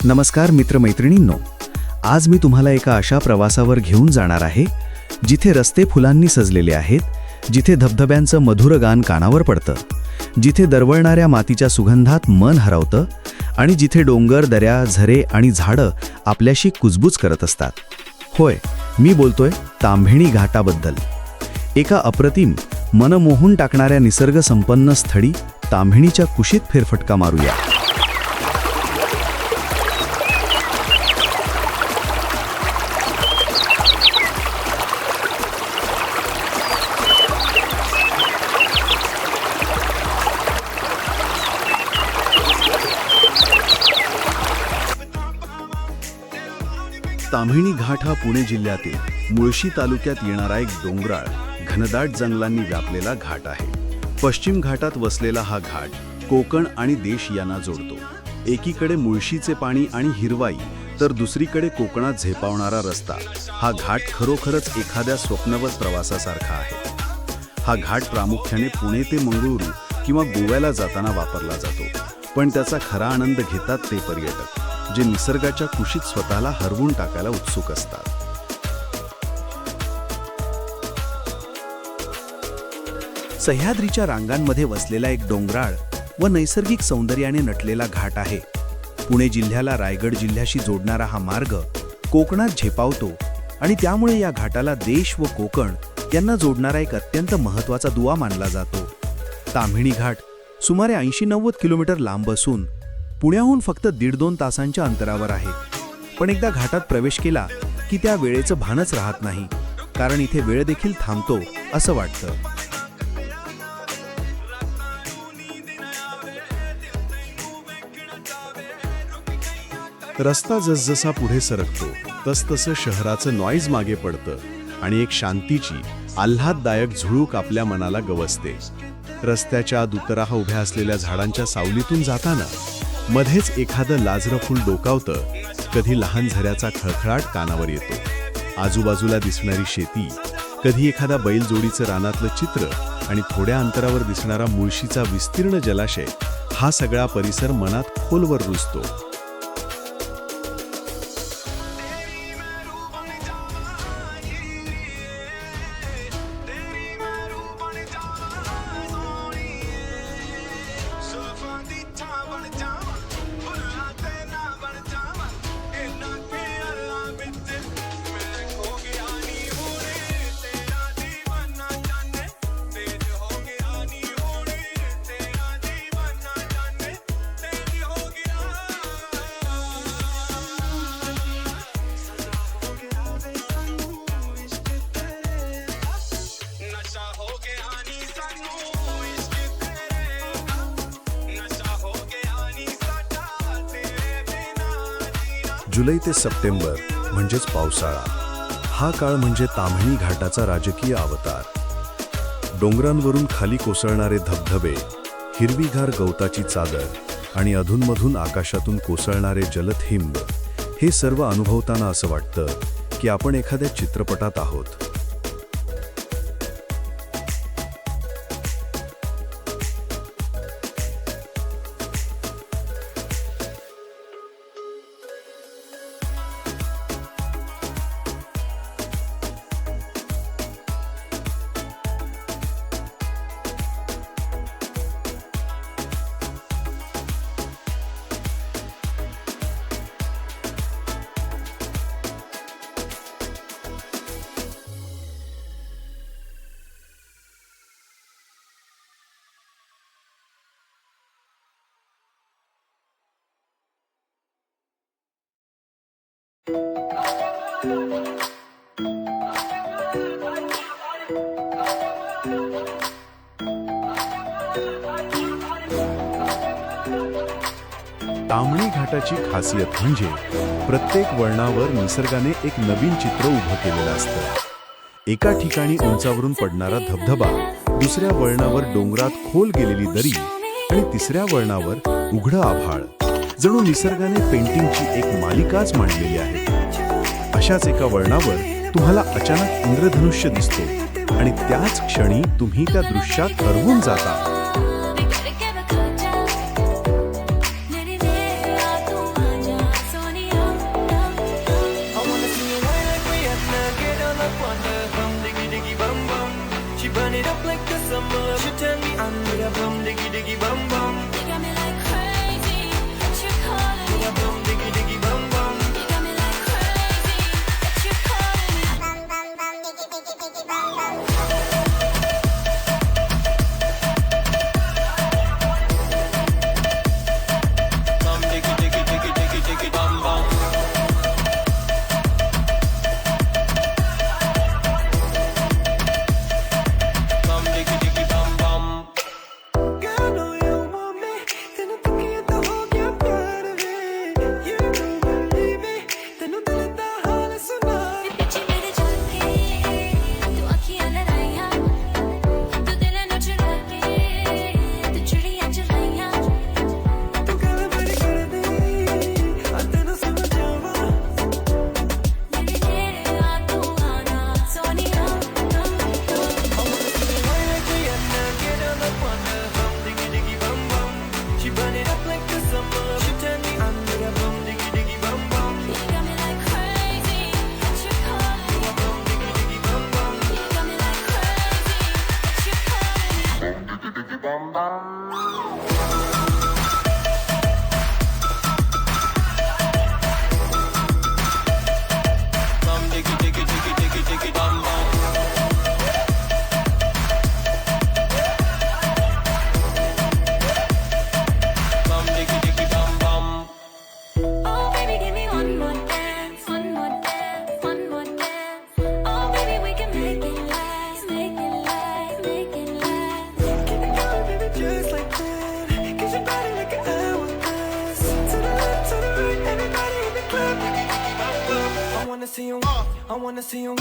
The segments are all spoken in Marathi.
नमस्कार मित्रमैत्रिणींनो, आज मी तुम्हाला एका अशा प्रवासावर घेऊन जाणार आहे जिथे रस्ते फुलांनी सजलेले आहेत, जिथे धबधब्यांचं मधुर गान कानावर पडतं, जिथे दरवळणाऱ्या मातीच्या सुगंधात मन हरवतं आणि जिथे डोंगर, दऱ्या, झरे आणि झाडं आपल्याशी कुजबूज करत असतात. होय, मी बोलतोय ताम्हिणी घाटाबद्दल. एका अप्रतिम, मन मोहून टाकणाऱ्या निसर्गसंपन्न स्थळी ताम्हिणीच्या कुशीत फेरफटका मारूया. ताम्हिणी घाट हा पुणे जिल्ह्यातील मुळशी तालुक्यात येणारा एक डोंगराळ, घनदाट जंगलांनी व्यापलेला घाट आहे. पश्चिम घाटात वसलेला हा घाट कोकण आणि देश यांना जोडतो. एकीकडे मुळशीचे पाणी आणि हिरवाई, तर दुसरीकडे कोकणात झेपावणारा रस्ता. हा घाट खरोखरच एखाद्या स्वप्नवत प्रवासासारखा आहे. हा घाट प्रामुख्याने पुणे ते मंगळुरू किंवा गोव्याला जाताना वापरला जातो, पण त्याचा खरा आनंद घेतात ते पर्यटक जे निसर्गाच्या कुशीत स्वतःला हरवून टाकायला उत्सुक असतात. सह्याद्रीच्या रांगांमध्ये वसलेला एक डोंगराळ व नैसर्गिक सौंदर्याने नटलेला घाट आहे. पुणे जिल्ह्याला रायगड जिल्ह्याशी जोडणारा हा मार्ग कोकणात झेपावतो आणि त्यामुळे या घाटाला देश व कोकण यांना जोडणारा एक अत्यंत महत्त्वाचा दुवा मानला जातो. ताम्हिणी घाट सुमारे 80-90 किलोमीटर लांब असून पुण्याहून फक्त 1.5-2 तासांच्या अंतरावर आहे. पण एकदा घाटात प्रवेश केला की त्या वेळेचं भानच राहत नाही, कारण इथे वेळ देखील थांबतो असं वाटतं. रस्ता जसजसा पुढे सरकतो तसतसं शहराचं नॉईज मागे पडतं आणि एक शांतीची, आल्हाददायक झुळूक आपल्या मनाला गवसते. रस्त्याच्या दुतराह उभ्या असलेल्या झाडांच्या सावलीतून जाताना मध्येच एखादं लाजरं फूल डोकावतं, कधी लहान झऱ्याचा खळखळाट कानावर येतो. आजूबाजूला दिसणारी शेती, कधी एखादा बैलजोडीचं रानातलं चित्र आणि थोड्या अंतरावर दिसणारा मुळशीचा विस्तीर्ण जलाशय, हा सगळा परिसर मनात खोलवर रुजतो. जुलै ते सप्टेंबर म्हणजेच पावसाळा. हा काळ म्हणजे ताम्हिणी घाटाचा राजकीय अवतार. डोंगरांवरून खाली कोसळणारे धबधबे, हिरवीगार गवताची चादर आणि अधूनमधून आकाशातून कोसळणारे जलथेंब, हे सर्व अनुभवताना असं वाटतं की आपण एखाद्या चित्रपटात आहोत. ताम्हिणी घाटाची खासियत म्हणजे प्रत्येक वळणावर निसर्गाने एक नवीन चित्र उभं केलेलं असतं. एका ठिकाणी उंचावरून पडणारा धबधबा, दुसऱ्या वळणावर डोंगरात खोल गेलेली दरी आणि तिसऱ्या वळणावर उघडं आभाळ. जणू निसर्गाने पेंटिंगची एक मालिकाच मांडलेली आहे. अशाच एका वळणावर तुम्हाला अचानक इंद्रधनुष्य दिसतो आणि त्याच क्षणी तुम्ही त्या दृश्यात हरवून जाता. see you, I wanna see you,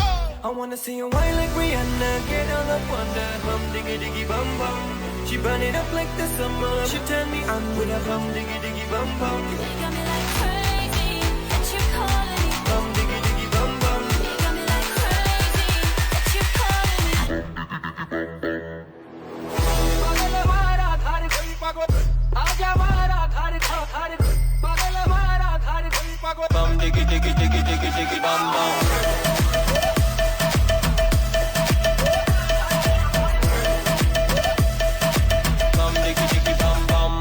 I wanna see you wine like Rihanna, get all up on the hum diggy diggy bum bum. She burn it up like the summer. She turn me on with a hum diggy diggy bum bum. You got me like crazy, that you're calling me. Hum diggy diggy bum bum. You got me like crazy, that you're calling me. पागल हमारा धार कोई पागल, आजा हमारा धार धार, पागल हमारा धार कोई पागल. Bum diggy diggy diggy diggy diggy bum bum. Bum diggy diggy bum bum.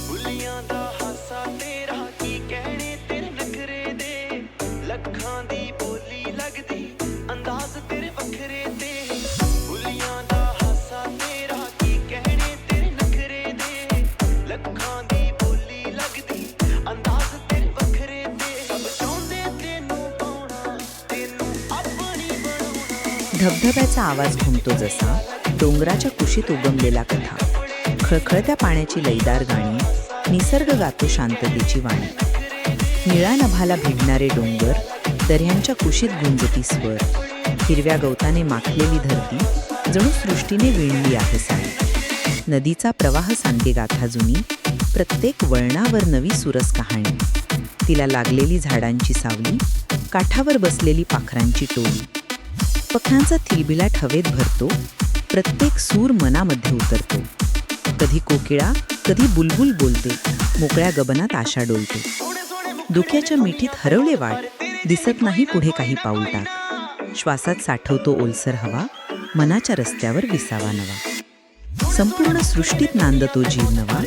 ਬੁੱਲੀਆਂ ਦਾ ਹਾਸਾ ਤੇਰਾ ਕੀ ਕਹਿਣੇ ਤੇਰੇ ਨਖਰੇ ਦੇ ਲੱਖਾਂ ਦੀ ਬੋਲੀ ਲੱਗਦੀ ਅੰਦਾਜ਼ ਤੇਰੇ ਵੱਖਰੇ ਤੇ ਬੁੱਲੀਆਂ ਦਾ ਹਾਸਾ ਤੇਰਾ ਕੀ ਕਹਿਣੇ ਤੇਰੇ ਨਖਰੇ ਦੇ ਲੱਖਾਂ ਦੀ ਬੋਲੀ ਲੱਗਦੀ ਅੰਦਾਜ਼ ਤੇਰੇ ਵੱਖਰੇ ਤੇ ਸਭ ਚਾਹੁੰਦੇ ਤੈਨੂੰ ਪਾਉਣਾ ਤੈਨੂੰ ਆਪਣੀ ਬਣਾਉਣਾ. धबधब्याचा आवाज घुमतो जसा डोंगराच्या कुशीत उगमलेला कथा, खळखळत्या पाण्याची लयदार गाणी, निसर्ग गातो शांततेची वाणी. निळ्या नभाला भिडणारे डोंगर, दऱ्यांच्या कुशीत गुंजती स्वर, हिरव्या गवताने माखलेली धरती जणू सृष्टीने विणली आहे साडी. नदीचा प्रवाह सांगे गाथा जुनी, प्रत्येक वळणावर नवी सुरस कहाणी. तिला लागलेली झाडांची सावली, काठावर बसलेली पाखरांची टोळी. पक्ष्यांचा थिलबिलाट हवेत भरतो, प्रत्येक सूर मनामध्ये उतरतो. कधी कोकिळा, कधी बुलबुल बोलते, मोकळ्या गगनात आशा डोलते. धुक्याच्या मिठीत हरवले वाट, दिसत नाही पुढे काही पाऊल टाक. श्वासात साठवतो ओलसर हवा, मनाच्या रस्त्यावर विसावा नवा. संपूर्ण सृष्टीत नांदतो जीव नवा,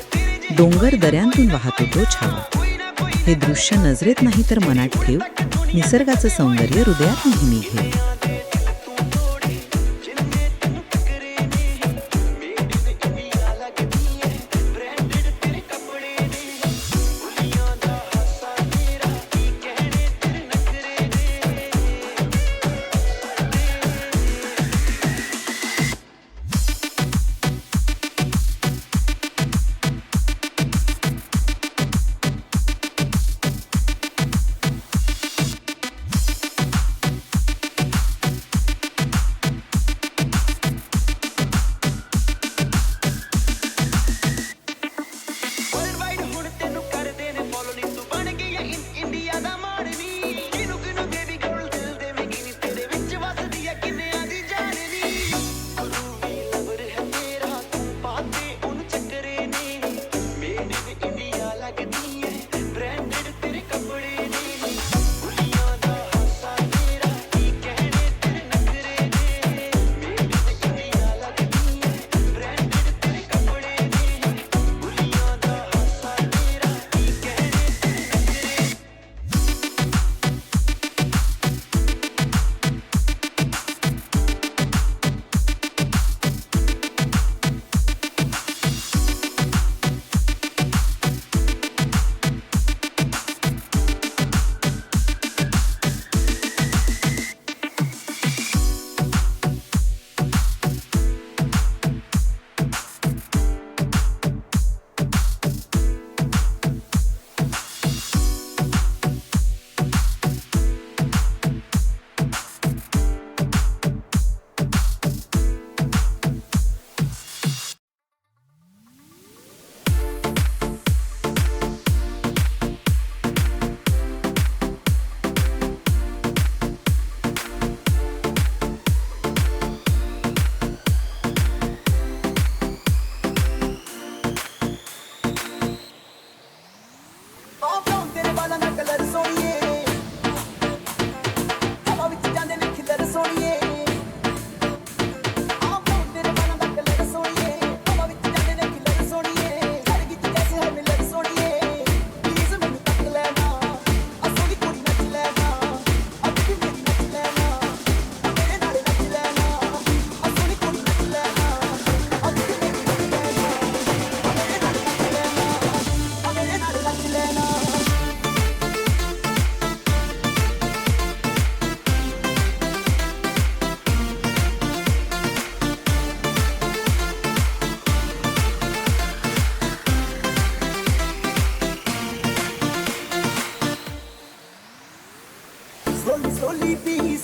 डोंगर दऱ्यांतून वाहतो तो छावा. हे दृश्य नजरेत नाही तर मनात ठेव, निसर्गाचं सौंदर्य हृदयात नेहमी घे.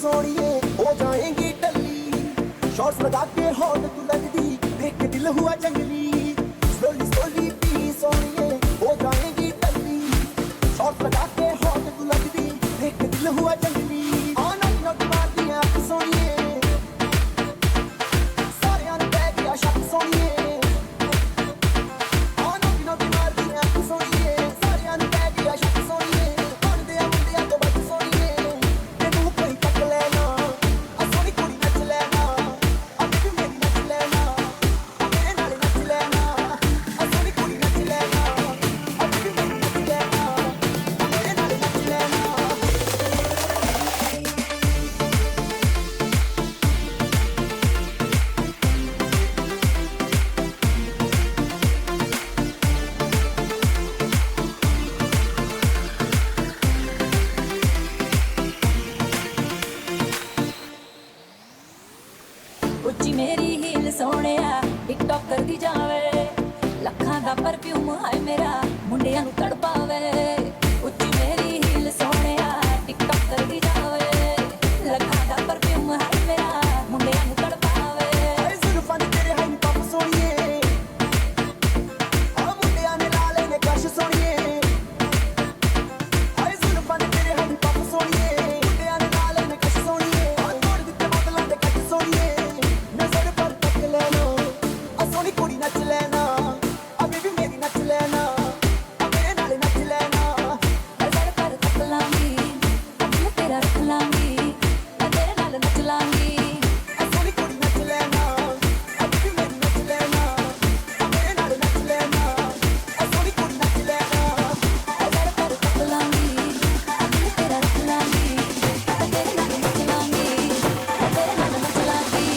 सोनिए हो जाएंगी टल्ली शॉर्ट्स लगा के हॉट तू लगदी देख के दिल हुआ जंगली स्लोली स्लोली पी सोनिए हो जाएंगी टल्ली शॉर्ट्स लगा के हॉट तू लगदी देख के दिल हुआ जंगली ऑन ऑन नॉट मारती आंख सोनिए सारे आने पै गया शक सोनिए ਉੱਚੀ ਮੇਰੀ ਹੀਲ ਸੋਹਣਿਆ ਟਿਕਟੌਕ ਕਰਦੀ ਜਾਵੇ ਲੱਖਾਂ ਦਾ ਪਰਫਿਊਮ ਹਾਏ ਮੇਰਾ ਮੁੰਡਿਆਂ ਨੂੰ ਤੜਪਾਵੇ ਉੱਚੀ ਮੇਰੀ ਹੀਲ ਸੋਹਣਿਆ ਟਿਕਟੌਕ ਕਰਦੀ ਜਾਵੇ ਲੱਖਾਂ ਦਾ ਪਰਫਿਊਮ ਹਾਏ ਮੇਰਾ ਮੁੰਡਿਆਂ ਨੂੰ ਤੜਪਾਵੇ ਹਾਏ ਜ਼ੁਲਫਾਂ ਦੇ ਤੇਰੇ ਹਾਈ ਪੱਪ ਸੋਹਣੀਏ ਆ ਮੁੰਡਿਆਂ ਨੇ ਲਾਲੇ ਨੇ ਕਸ਼ ਸੋਹਣੀਏ ਹਾਏ ਜ਼ੁਲਫਾਂ ਦੇ ਤੇਰੇ ਹਾਈ ਪੱਪ ਸੋਹਣੀਏ ਮੁੰਡਿਆਂ ਨੇ ਲਾਲੇ ਨੇ ਕਸ਼ ਸੋਹਣੀਏ ਆ ਤੋੜ ਦਿੱਤੇ ਬੋਤਲਾਂ ਦੇ ਕੱਟ ਸੋਹਣੀਏ ਨਜ਼ਰ ਪਰ ਤੱਕ ਲੈਣਾ ਆ ਸੋਹਣੀ ਕੁੜੀ ਨੱਚ ਲੈਣਾ ਆ ਬੇਬੀ ਮੇਰੀ ਨੱਚ ਲੈਣਾ ਆ ਮੇਰੇ ਨਾਲ ਨੱਚ ਲੈਣਾ ਨਜ਼ਰ ਪਰ ਤੱਕ ਲਾਂਗੀ ਦਿਲ ਤੇਰਾ ਰੱਖ ਲਾਂਗੀ ਮੈਂ ਤੇਰੇ ਨਾਲ ਨੱਚ ਲਾਂਗੀ ਆ ਸੋਹਣੀ ਕੁੜੀ ਨੱਚ ਲੈਣਾ ਆ ਬੇਬੀ ਮੇਰੀ ਨੱਚ ਲੈਣਾ ਆ ਮੇਰੇ ਨਾਲ ਨੱਚ ਲੈਣਾ ਆ ਸੋਹਣੀ ਕੁੜੀ ਨੱਚ ਲੈਣਾ ਨਜ਼ਰ ਪਰ ਤੱਕ ਲਾਂਗੀ ਦਿਲ ਤੇਰਾ ਰੱਖ ਲਾਂਗੀ ਮੈਂ ਤੇਰੇ ਨਾਲ ਨੱਚ ਲਾਂਗੀ ਮੈਂ ਤੇਰੇ ਨਾਲ ਨੱਚ ਲਾਂਗੀ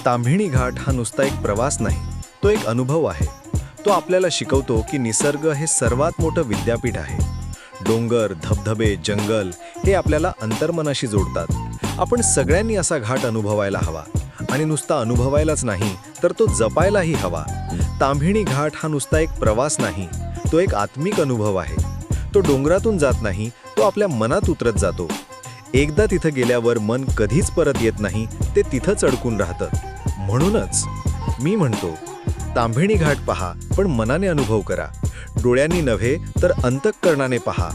ताम्हिणी घाट हा नुसता एक प्रवास नाही, तो एक अनुभव आहे. तो आपल्याला शिकवतो की निसर्ग हे सर्वात मोठं विद्यापीठ आहे. डोंगर, धबधबे, जंगल हे आपल्याला अंतर्मनाशी जोडतात. आपण सगळ्यांनी असा घाट अनुभवायला हवा, आणि नुसता अनुभवायलाच नाही तर तो जपायलाही हवा. ताम्हिणी घाट हा नुसता एक प्रवास नाही, तो एक आत्मिक अनुभव आहे. तो डोंगरातून जात नाही, तो आपल्या मनात उतरत जातो. एकदा तिथं गेल्यावर मन कधीच परत येत नाही, ते तिथंच अडकून राहतं. म्हणूनच मी म्हणतो, ताम्हिणी घाट पहा, पण मनाने अनुभव करा. डोळ्यांनी नव्हे तर अंतःकरणाने पहा.